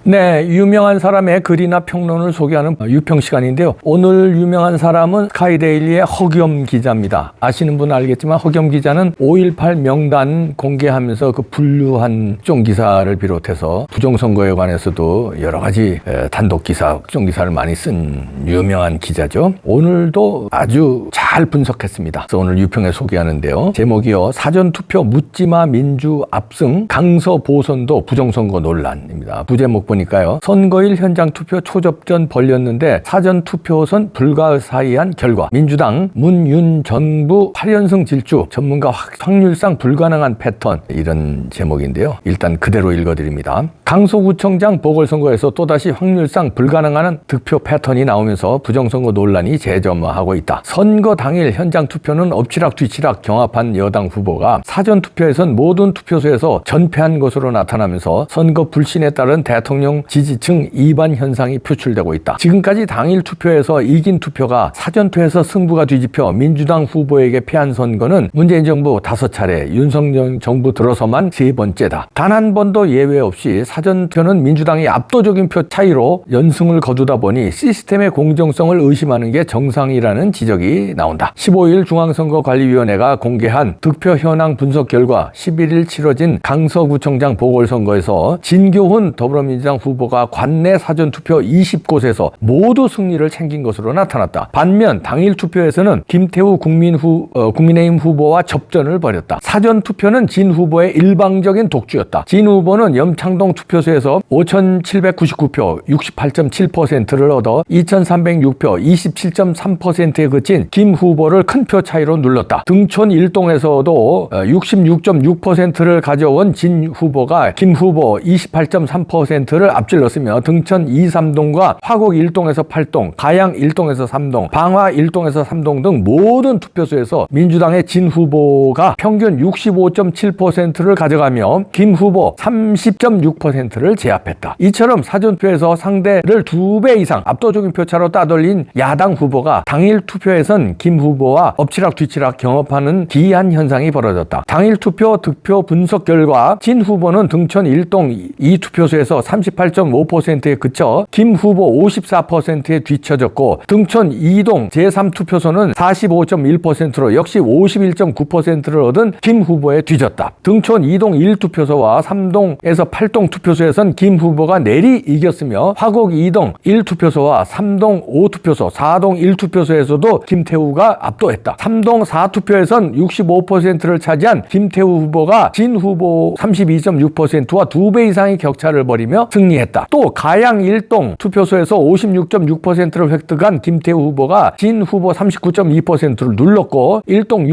네, 유명한 사람의 글이나 평론을 소개하는 유평 시간인데요. 오늘 유명한 사람은 스카이데일리의 허겸 기자입니다. 아시는 분은 알겠지만 허겸 기자는 5.18 명단 공개하면서 그 분류한 특종 기사를 비롯해서 부정선거에 관해서도 여러 가지 단독 기사, 특종 기사를 많이 쓴 유명한 기자죠. 오늘도 아주 잘 분석했습니다. 그래서 오늘 유평에 소개하는데요. 제목이요. 사전투표 묻지마 민주 압승 강서 보선도 부정선거 논란입니다. 부제목 보니까요. 선거일 현장 투표 초접전 벌였는데 사전투표선 불가사의한 결과 민주당 문윤 정부 8연승 질주 전문가 확률상 불가능한 패턴 이런 제목인데요. 일단 그대로 읽어드립니다. 강서구청장 보궐선거에서 또다시 확률상 불가능한 득표 패턴이 나오면서 부정선거 논란이 재점화하고 있다. 선거 당일 현장 투표는 엎치락뒤치락 경합한 여당 후보가 사전투표에선 모든 투표소에서 전패한 것으로 나타나면서 선거 불신에 따른 대통령 지지층 이반 현상이 표출되고 있다. 지금까지 당일 투표에서 이긴 투표가 사전투표에서 승부가 뒤집혀 민주당 후보에게 패한 선거는 문재인 정부 5차례, 윤석열 정부 들어서만 3번째다. 단 한 번도 예외 없이 사전투표는 민주당이 압도적인 표 차이로 연승을 거두다 보니 시스템의 공정성을 의심하는 게 정상이라는 지적이 나온다. 15일 중앙선거관리위원회가 공개한 득표 현황 분석 결과 11일 치러진 강서구청장 보궐선거에서 진교훈 더불어민주당 후보가 관내 사전투표 20곳에서 모두 승리를 챙긴 것으로 나타났다. 반면 당일 투표에서는 김태우 국민의힘 후보와 접전을 벌였다. 사전투표는 진 후보의 일방적인 독주였다. 진 후보는 염창동 투표소에서 5,799표 68.7%를 얻어 2,306표 27.3%에 그친 김 후보를 큰 표 차이로 눌렀다. 등촌 1동에서도 66.6%를 가져온 진 후보가 김 후보 28.3%를 앞질렀으며 등천 2, 3동과 화곡 1동에서 8동, 가양 1동에서 3동, 방화 1동에서 3동 등 모든 투표소에서 민주당의 진 후보가 평균 65.7%를 가져가며 김 후보 30.6%를 제압했다. 이처럼 사전투표에서 상대를 2배 이상 압도적인 표차로 따돌린 야당 후보가 당일 투표에선 김 후보와 엎치락뒤치락 경합하는 기이한 현상이 벌어졌다. 당일 투표 득표 분석 결과 진 후보는 등천 1동 2투표소에서 38.5%에 그쳐 김 후보 54%에 뒤처졌고 등천 2동 제3투표소는 45.1%로 역시 51.9%를 얻은 김 후보에 뒤졌다. 등촌 2동 1투표소와 3동에서 8동 투표소에선 김 후보가 내리 이겼으며 화곡 2동 1투표소와 3동 5투표소, 4동 1투표소에서도 김태우가 압도했다. 3동 4투표에선 65%를 차지한 김태우 후보가 진 후보 32.6%와 2배 이상의 격차를 벌이며 승리했다. 또 가양 1동 투표소에서 56.6%를 획득한 김태우 후보가 진 후보 39.2%를 눌렀고 1동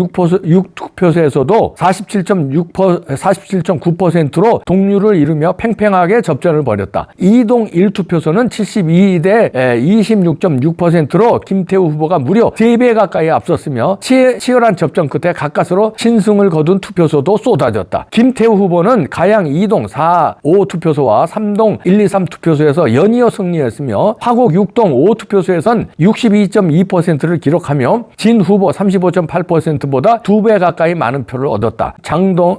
6투표소에서도 47.9%로 동률을 이루며 팽팽하게 접전을 벌였다. 2동 1투표소는 72대 26.6%로 김태우 후보가 무려 3배 가까이 앞섰으며 치열한 접전 끝에 가까스로 신승을 거둔 투표소도 쏟아졌다. 김태우 후보는 가양 2동 4, 5투표소와 3동 1, 2, 3투표소에서 연이어 승리했으며 화곡 6동 5투표소에선 62.2%를 기록하며 진 후보 35.8%보다 2배 가까이 많은 표를 얻었다.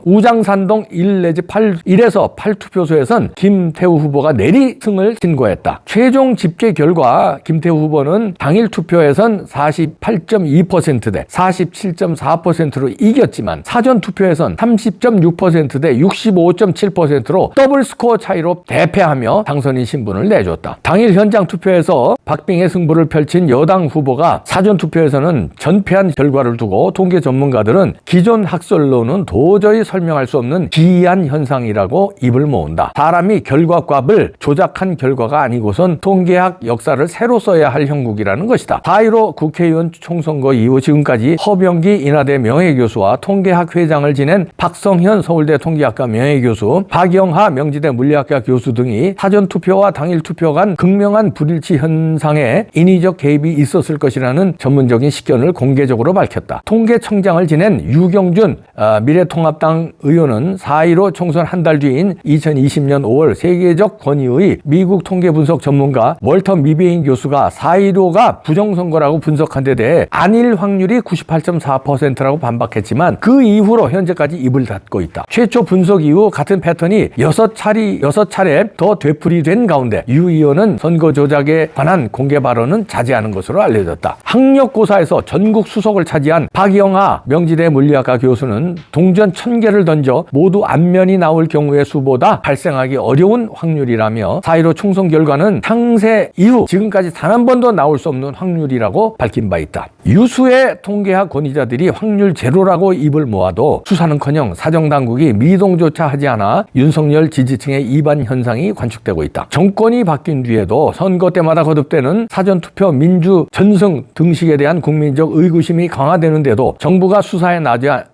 우장산동 1 내지 1에서 8투표소에선 김태우 후보가 내리승을 신고했다. 최종 집계 결과 김태우 후보는 당일 투표에선 48.2%대 47.4%로 이겼지만 사전 투표에선 30.6%대 65.7%로 더블 스코어 차이로 대패하며 당선인 신분을 내줬다. 당일 현장 투표에서 박빙의 승부를 펼친 여당 후보가 사전 투표에서는 전패한 결과를 두고 통계 전문가들은 기존 학설로는 도저히 설명할 수 없는 기이한 현상이라고 입을 모은다. 사람이 결과값을 조작한 결과가 아니고선 통계학 역사를 새로 써야 할 형국이라는 것이다. 4.15 국회의원 총선거 이후 지금까지 허병기 인하대 명예교수와 통계학 회장을 지낸 박성현 서울대 통계학과 명예교수, 박영하 명지대 물리학과 교수 등이 사전투표와 당일투표 간 극명한 불일치 현상에 인위적 개입이 있었을 것이라는 전문적인 식견을 공개적으로 밝혔다. 통계청장을 지낸 유경준 미래통합당 의원은 4.15 총선 한 달 뒤인 2020년 5월 세계적 권위의 미국 통계분석 전문가 월터 미베인 교수가 4.15가 부정선거라고 분석한 데 대해 아닐 확률이 98.4%라고 반박했지만 그 이후로 현재까지 입을 닫고 있다. 최초 분석 이후 같은 패턴이 6차례 더 되풀이된 가운데 유 의원은 선거 조작에 관한 공개 발언은 자제하는 것으로 알려졌다. 학력고사에서 전국 수석을 차지한 박영하 명지대 물리학과 교수는 동전 1000개를 던져 모두 앞면이 나올 경우의 수보다 발생하기 어려운 확률이라며 4.15 총선 결과는 상세 이후 지금까지 단 한 번도 나올 수 없는 확률이라고 밝힌 바 있다. 유수의 통계학 권위자들이 확률 제로라고 입을 모아도 수사는커녕 사정당국이 미동조차 하지 않아 윤석열 지지층의 이반 현상이 관측되고 있다. 정권이 바뀐 뒤에도 선거 때마다 거듭되는 사전투표 민주 전승 등식에 대한 국민적 의구심이 강화되는데도 정부가 수사에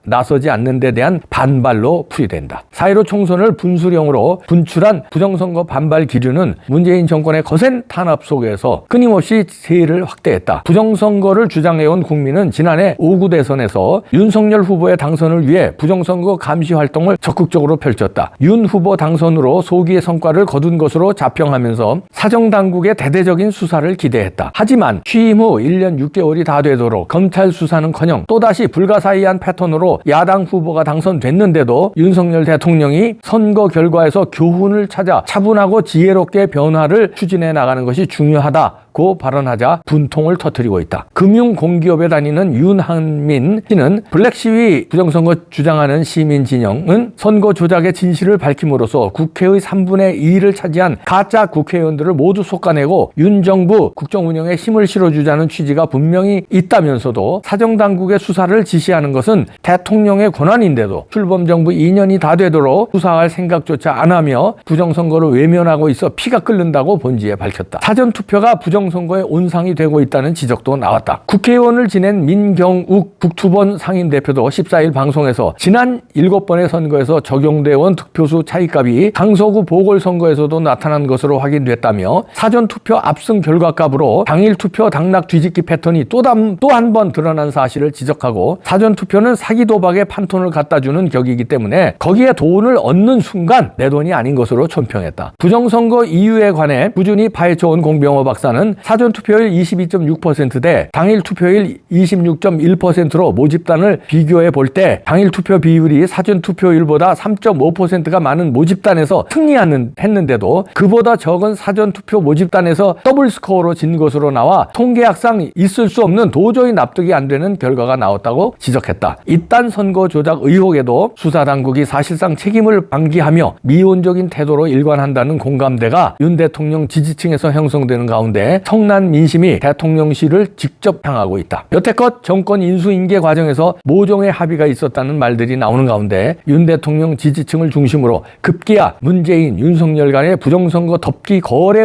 나서지 않는 데 대한 반발로 풀이된다. 4.15 총선을 분수령으로 분출한 부정선거 반발 기류는 문재인 정권의 거센 탄압 속에서 끊임없이 세를 확대했다. 부정선거를 주장해온 국민은 지난해 5구 대선에서 윤석열 후보의 당선을 위해 부정선거 감시 활동을 적극적으로 펼쳤다. 윤 후보 당선으로 소기의 성과를 거둔 것으로 자평하면서 사정당국의 대대적인 수사를 기대했다. 하지만 취임 후 1년 6개월이 다 되도록 검찰 수사는커녕 또다시 불가사의한 패턴으로 야당 후보가 당선됐는데도 윤석열 대통령이 선거 결과에서 교훈을 찾아 차분하고 지혜롭게 변화를 추진해 나가는 것이 중요하다고 발언하자 분통을 터뜨리고 있다. 금융공기업에 다니는 윤한민 씨는 블랙시위 부정선거 주장하는 시민 진영은 선거 조작의 진실을 밝힘으로써 국회의 3분의 2를 차지한 가짜 국회의원들을 모두 솎아내고 윤 정부 국정운영에 힘을 실어주자는 취지가 분명히 있다면서도 사정당국의 수사를 지시하는 것은 대통령의 권한인데도 출범 정부 2년이 다 되도록 수사할 생각조차 안 하며 부정선거를 외면하고 있어 피가 끓는다고 본지에 밝혔다. 사전투표가 부정선거의 온상이 되고 있다는 지적도 나왔다. 국회의원을 지낸 민경욱 국투본 상임대표도 14일 방송에서 지난 7번의 선거에서 적용되어 온 득표수 차이값이 강서구 보궐선거에서도 나타난 것으로 확인됐다며 사전투표 압승 결과값으로 당일 투표 당락 뒤집기 패턴이 또 한 번 드러난 사실을 지적하고 사전투표는 사기 도박의 판돈을 갖다주는 격이기 때문에 거기에 돈을 얻는 순간 내 돈이 아닌 것으로 촌평했다. 부정선거 이유에 관해 꾸준히 파헤쳐온 공병호 박사는 사전투표율 22.6%대 당일 투표율 26.1%로 모집단을 비교해 볼 때 당일 투표 비율이 사전투표율보다 3.5%가 많은 모집단에서 승리했는데도 그보다 적은 사전투표 모집단에서 더블 스코어로 진 것으로 나와 통계학상 있을 수 없는 도저히 납득이 안 되는 결과가 나왔다고 지적했다. 이딴 선거 조작 의혹에도 수사당국이 사실상 책임을 방기하며 미온적인 태도로 일관한다는 공감대가 윤 대통령 지지층에서 형성되는 가운데 성난 민심이 대통령실을 직접 향하고 있다. 여태껏 정권 인수인계 과정에서 모종의 합의가 있었다는 말들이 나오는 가운데 윤 대통령 지지층을 중심으로 급기야 문재인, 윤석열 간의 부정선거 덮기 거래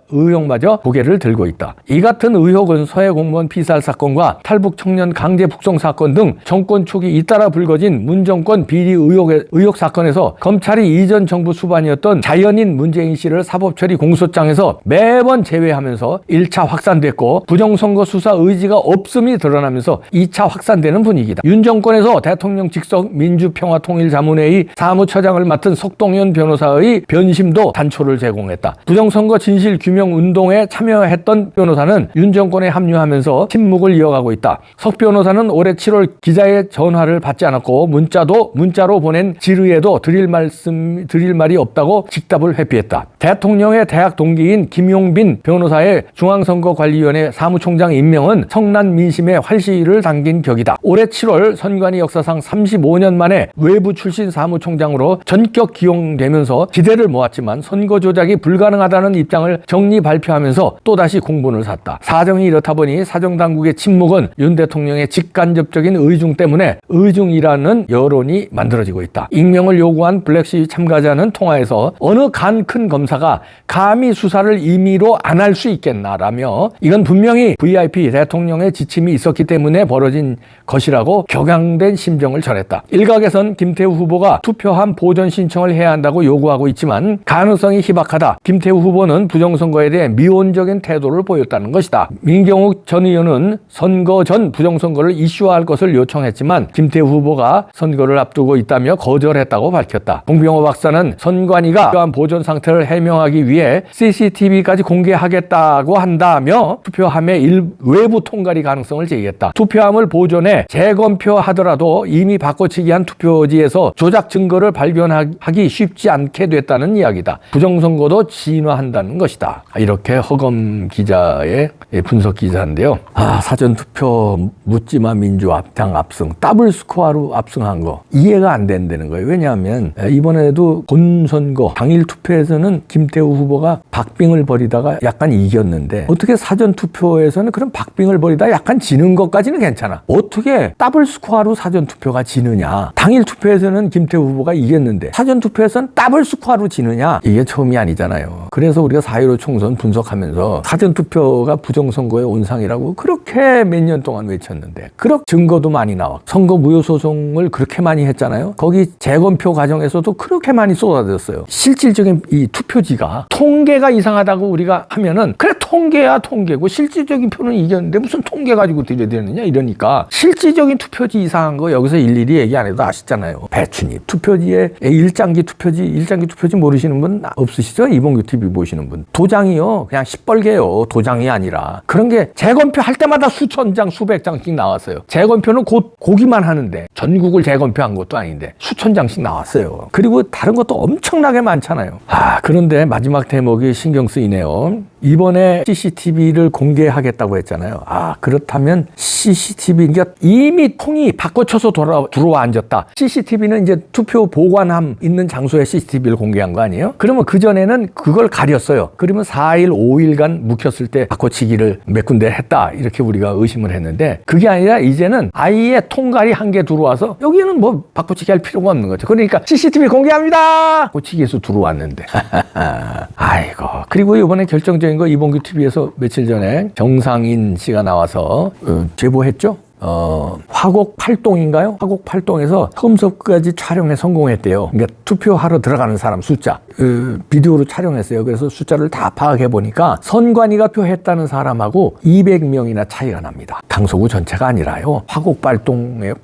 의혹마저 고개를 들고 있다. 이 같은 의혹은 서해 공무원 피살 사건과 탈북 청년 강제 북송 사건 등 정권 초기 잇따라 불거진 문정권 비리 의혹 사건에서 검찰이 이전 정부 수반이었던 자연인 문재인 씨를 사법처리 공소장에서 매번 제외하면서 1차 확산됐고 부정선거 수사 의지가 없음이 드러나면서 2차 확산되는 분위기다. 윤 정권에서 대통령 직속 민주평화통일자문회의 사무처장을 맡은 석동현 변호사의 변심도 단초를 제공했다. 부정선거 진실규명운동에 참여했던 변호사는 윤 정권에 합류하면서 침묵을 이어가고 있다. 석 변호사는 올해 7월 기자의 전화를 받지 않았고 문자로 보낸 질의에도 드릴 말이 없다고 직답을 회피했다. 대통령의 대학 동기인 김용빈 변호사의 중앙선거관리위원회 사무총장 임명은 성난 민심의 활시를 당긴 격이다. 올해 7월 선관위 역사상 35년 만에 외부 출신 사무총장으로 전격 기용되면서 기대를 모았지만 선거 조작이 불가능하다는 입장을 정리 발표하면서 또다시 공분을 샀다. 사정이 이렇다 보니 사정당국의 침묵은 윤 대통령의 직간접적인 의중 때문에 의중이라는 여론이 만들어지고 있다. 익명을 요구한 블랙시위 참가자는 통화에서 어느 간 큰 검사가 감히 수사를 임의로 안 할 수 있겠나라며 이건 분명히 VIP 대통령의 지침이 있었기 때문에 벌어진 것이라고 격양된 심정을 전했다. 일각에선 김태우 후보가 투표함 보전 신청을 해야 한다고 요구하고 있지만 가능성이 희박하다. 김태우 후보는 부정선거에 대해 미온적인 태도를 보였다는 것이다. 민경욱 전 의원은 선거 전 부정선거를 이슈화할 것을 요청했지만 김태우 후보가 선거를 앞두고 있다며 거절했다고 밝혔다. 공병호 박사는 선관위가 필요한 보존 상태를 해명하기 위해 CCTV까지 공개하겠다 있다고 한다며 투표함의 외부 통과리 가능성을 제기했다. 투표함을 보존해 재검표하더라도 이미 바꿔치기한 투표지에서 조작 증거를 발견하기 쉽지 않게 됐다는 이야기다. 부정선거도 진화한다는 것이다. 이렇게 허검 기자의 분석 기사인데요. 사전투표 묻지마 민주당 압승, 더블 스코어로 압승한 거 이해가 안 된다는 거예요. 왜냐하면 이번에도 본선거 당일 투표에서는 김태우 후보가 박빙을 벌이다가 약간 이겼는데 어떻게 사전투표에서는 그런 박빙을 벌이다 약간 지는 것까지는 괜찮아. 어떻게 더블 스코어로 사전투표가 지느냐. 당일 투표에서는 김태우 후보가 이겼는데 사전투표에서는 더블 스코어로 지느냐. 이게 처음이 아니잖아요. 그래서 우리가 4.15 총선 분석하면서 사전투표가 부정선거의 온상이라고 그렇게 몇 년 동안 외쳤는데 그렇게 증거도 많이 나와. 선거 무효소송을 그렇게 많이 했잖아요. 거기 재검표 과정에서도 그렇게 많이 쏟아졌어요. 실질적인 이 투표지가 통계가 이상하다고 우리가 하면은 그래 통계야 통계고 실질적인 표는 이겼는데 무슨 통계 가지고 들여대느냐 이러니까 실질적인 투표지 이상한 거 여기서 일일이 얘기 안 해도 아시잖아요. 배춘입 투표지에 일장기 투표지 모르시는 분 없으시죠? 이봉규 TV 보시는 분. 도장이요 그냥 시뻘개요. 도장이 아니라 그런 게 재검표 할 때마다 수천 장 수백 장씩 나왔어요. 재검표는 곧 고기만 하는데 전국을 재검표한 것도 아닌데 수천 장씩 나왔어요. 그리고 다른 것도 엄청나게 많잖아요. 그런데 마지막 대목이 신경 쓰이네요. 이번에 CCTV를 공개하겠다고 했잖아요. 그렇다면 CCTV, 그러니까 이미 통이 바꿔쳐서 들어와 앉았다. CCTV는 이제 투표 보관함 있는 장소에 CCTV를 공개한 거 아니에요? 그러면 그전에는 그걸 가렸어요. 그러면 4일, 5일간 묵혔을 때 바꿔치기를 몇 군데 했다. 이렇게 우리가 의심을 했는데 그게 아니라 이제는 아예 통갈이 한 개 들어와서 여기는 뭐 바꿔치기 할 필요가 없는 거죠. 그러니까 CCTV 공개합니다. 바꿔치기에서 들어왔는데. 아이고. 그리고 이번에 결정적인 거 이봉규 TV에서 며칠 전에 정상인 씨가 나와서 제보했죠. 화곡 8동인가요? 화곡 8동에서 처음서까지 촬영에 성공했대요. 그러니까 투표하러 들어가는 사람 숫자 비디오로 촬영했어요. 그래서 숫자를 다 파악해 보니까 선관위가 표했다는 사람하고 200명이나 차이가 납니다. 강서구 전체가 아니라요. 화곡 8동의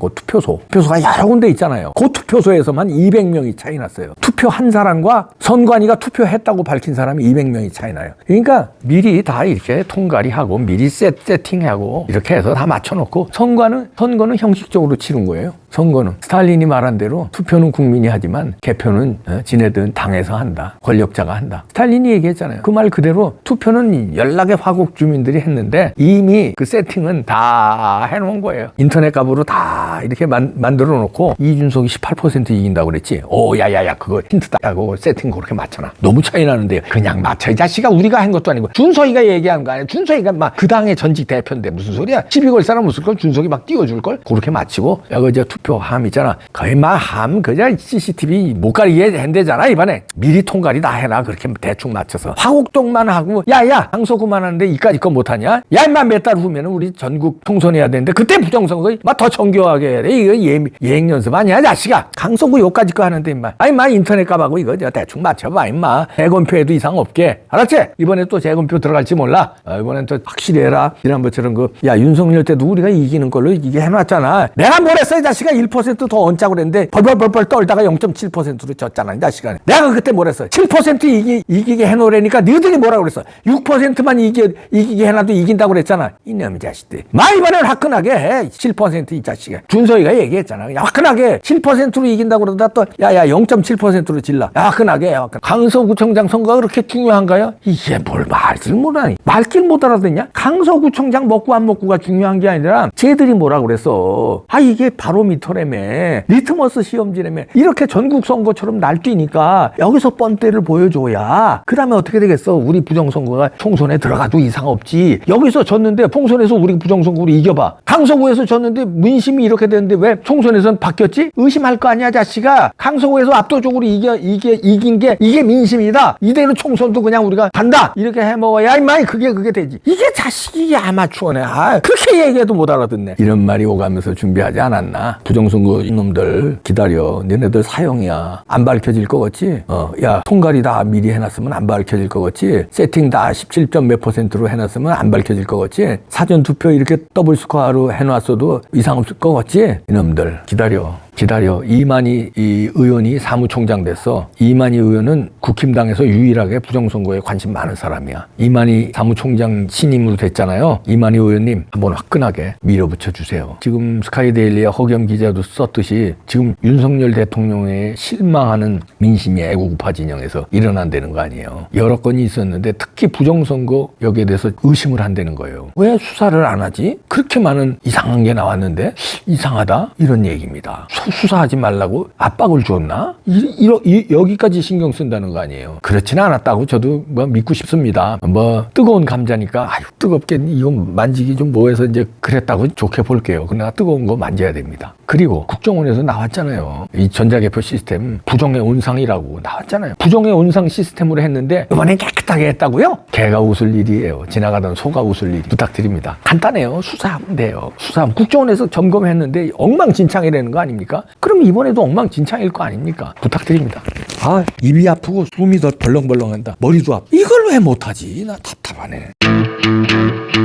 그 투표소가 여러 군데 있잖아요. 그 투표소에서만 200명이 차이 났어요. 투표한 사람과 선관위가 투표했다고 밝힌 사람이 200명이 차이 나요. 그러니까 미리 다 이렇게 통과리하고 미리 세팅하고 이렇게 해서 다 맞춰놓고 선거는 형식적으로 치른 거예요. 선거는 스탈린이 말한 대로 투표는 국민이 하지만 개표는 지네들 당에서 한다. 권력자가 한다. 스탈린이 얘기했잖아요. 그 말 그대로 투표는 연락의 화곡 주민들이 했는데 이미 그 세팅은 다 해놓은 거예요. 인터넷 값으로 다 이렇게 만들어 놓고 이준석이 18% 이긴다고 그랬지. 야야야 그거 힌트다 하고 세팅 그렇게 맞춰놔. 너무 차이 나는데 그냥 맞춰. 이 자식아 우리가 한 것도 아니고 준석이가 얘기한 거 아니야. 준석이가 막 그 당의 전직 대표인데 무슨 소리야. 12월 사람 없을 걸 준석이 막 띄워줄 걸. 그렇게 맞히고 야그 이제 투표함 있잖아. 거의 막함 그냥 CCTV 못 가리게 한대잖아. 이번에 미리 통과리 다 해놔. 그렇게 대충 맞춰서 화곡동만 하고 야야 강서구만 하는데 이까지 거 못하냐. 야 임마 몇 달 후면은 우리 전국 통선해야 되는데 그때 부정선거 막 더 정교하게 해야 돼. 이거 예행 연습 아니야 자식아. 강서구 요까지 거 하는데 임마 임마 인터넷 값하고 이거 대충 맞춰봐 임마. 재검표에도 이상 없게 알았지? 이번에 또 재검표 들어갈지 몰라. 이번엔 또 확실히 해라. 지난번처럼 윤석열 때도 우리가 이기는 걸로 이게 해놨잖아. 내가 뭘 했어 이 자식아. 1%더 얹자고 그랬는데 벌벌 떨다가 0.7%로 졌잖아 이 자식아. 내가 그때 뭘 했어. 7% 이기게 해놓으라니까 너희들이 뭐라고 그랬어. 6%만 이기게 해놔도 이긴다고 그랬잖아. 이놈의 자식들. 이번엔 화끈하게 해. 7% 이 자식아. 준서이가 얘기했잖아. 그냥 화끈하게 7%로 이긴다고 그러다 또 야야 0.7%로 질라. 화끈하게 해. 강서구청장 선거가 그렇게 중요한가요? 이게 뭘 말질 못하니. 말길 못 알아듣냐? 강서구청장 먹고 안 먹고가 중요한 게 아니라 쟤들이 뭐라고 그랬어. 이게 바로미터라며. 리트머스 시험지라며. 이렇게 전국 선거처럼 날뛰니까 여기서 뻔때를 보여줘야 그 다음에 어떻게 되겠어. 우리 부정선거가 총선에 들어가도 이상 없지. 여기서 졌는데 총선에서 우리 부정선거로 이겨봐. 강서구에서 졌는데 민심이 이렇게 됐는데 왜 총선에서는 바뀌었지? 의심할 거 아니야 자식아. 강서구에서 압도적으로 이긴 게 이게 민심이다. 이대로 총선도 그냥 우리가 간다. 이렇게 해먹어야 임마 그게 되지. 이게 자식이 아마추어네. 그렇게 얘기해도 못 알아듣네. 이런 말이 오가면서 준비하지 않았나. 부정선거 이놈들 기다려. 너네들 사형이야. 안 밝혀질 거 같지? 야 통과리 다 미리 해놨으면 안 밝혀질 거 같지? 세팅 다 17점 몇 %로 해놨으면 안 밝혀질 거 같지? 사전투표 이렇게 더블 스코어로 해놨어도 이상 없을 거 같지? 이놈들 기다려. 기다려. 이만희 이 의원이 사무총장 됐어. 이만희 의원은 국힘당에서 유일하게 부정선거에 관심 많은 사람이야. 이만희 사무총장 신임으로 됐잖아요. 이만희 의원님 한번 화끈하게 밀어붙여 주세요. 지금 스카이데일리의 허겸 기자도 썼듯이 지금 윤석열 대통령에 실망하는 민심이 애국우파 진영에서 일어난다는 거 아니에요. 여러 건이 있었는데 특히 부정선거 여기에 대해서 의심을 한다는 거예요. 왜 수사를 안 하지? 그렇게 많은 이상한 게 나왔는데 이상하다? 이런 얘기입니다. 수사하지 말라고 압박을 줬나? 여기까지 신경 쓴다는 거 아니에요. 그렇지는 않았다고 저도 뭐 믿고 싶습니다. 뭐 뜨거운 감자니까 아유 뜨겁게 이거 만지기 좀 뭐해서 이제 그랬다고 좋게 볼게요. 그러나 뜨거운 거 만져야 됩니다. 그리고 국정원에서 나왔잖아요. 이 전자개표 시스템 부정의 온상이라고 나왔잖아요. 부정의 온상 시스템으로 했는데 이번엔 깨끗하게 했다고요? 개가 웃을 일이에요. 지나가던 소가 웃을 일 부탁드립니다. 간단해요. 수사하면 돼요. 수사하면 국정원에서 점검했는데 엉망진창이라는 거 아닙니까? 그럼 이번에도 엉망진창일 거 아닙니까? 부탁드립니다. 아, 입이 아프고 숨이 더 벌렁벌렁한다. 머리도 아프. 이걸 왜 못하지? 나 답답하네.